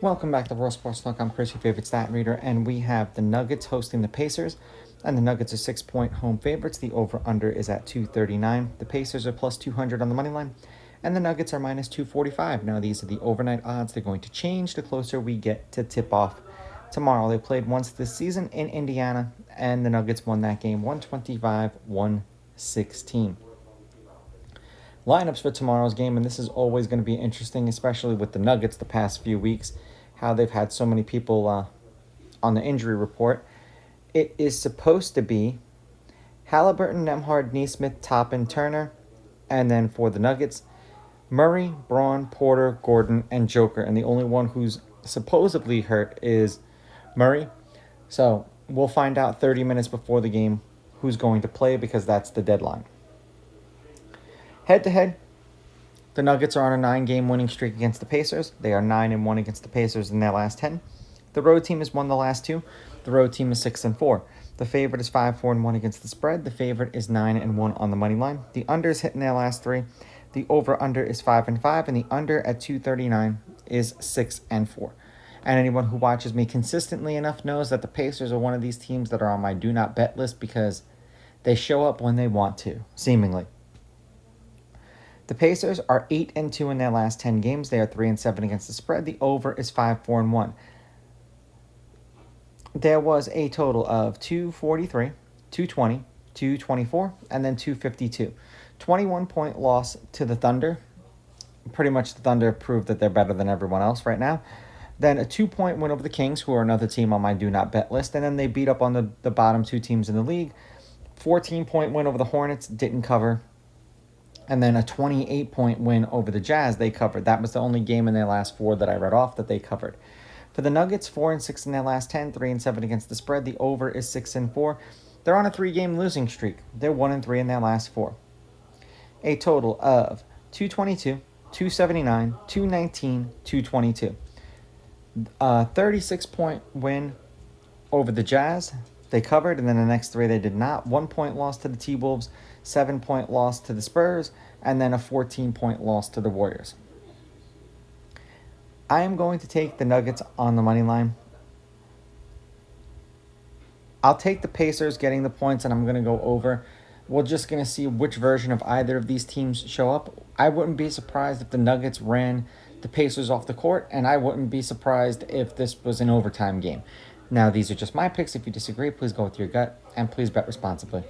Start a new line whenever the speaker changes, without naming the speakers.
Welcome back to World Sports Talk. I'm Chris, your favorite stat reader, and we have the Nuggets hosting the Pacers, and the Nuggets are 6-point home favorites. The over-under is at 239. The Pacers are plus 200 on the money line, and the Nuggets are minus 245. Now, these are the overnight odds. They're going to change the closer we get to tip-off tomorrow. They played once this season in Indiana, and the Nuggets won that game 125-116. Lineups for tomorrow's game, and this is always going to be interesting, especially with the Nuggets the past few weeks, how they've had so many people on the injury report. It is supposed to be Halliburton, Nemhard, Neesmith, Toppin, Turner, and then for the Nuggets, Murray, Braun, Porter, Gordon, and Joker, and the only one who's supposedly hurt is Murray. So we'll find out 30 minutes before the game who's going to play because that's the deadline. Head-to-head, the Nuggets are on a 9-game winning streak against the Pacers. They are 9-1 against the Pacers in their last 10. The road team has won the last 2. The road team is 6-4. The favorite is 5-4-1 against the spread. The favorite is 9-1 on the money line. The under is hitting their last 3. The over-under is 5-5, and the under at 239 is 6-4. And anyone who watches me consistently enough knows that the Pacers are one of these teams that are on my do not bet list because they show up when they want to, seemingly. The Pacers are 8-2 in their last 10 games. They are 3-7 against the spread. The over is 5-4-1. There was a total of 243, 220, 224, and then 252. 21-point loss to the Thunder. Pretty much the Thunder proved that they're better than everyone else right now. Then a 2-point win over the Kings, who are another team on my do not bet list. And then they beat up on the bottom 2 teams in the league. 14-point win over the Hornets, didn't cover. And then a 28-point win over the Jazz, they covered. That was the only game in their last 4 that I read off that they covered. For the Nuggets, 4-6 in their last 10, 3-7 against the spread. The over is 6-4. They're on a 3-game losing streak. They're 1-3 in their last 4. A total of 222, 279, 219, 222. A 36-point win over the Jazz. They covered, and then the next 3 they did not. 1-point loss to the T-Wolves, 7-point loss to the Spurs, and then a 14-point loss to the Warriors. I am going to take the Nuggets on the money line. I'll take the Pacers getting the points, and I'm going to go over. We're just going to see which version of either of these teams show up. I wouldn't be surprised if the Nuggets ran the Pacers off the court, and I wouldn't be surprised if this was an overtime game. Now, these are just my picks. If you disagree, please go with your gut, and please bet responsibly.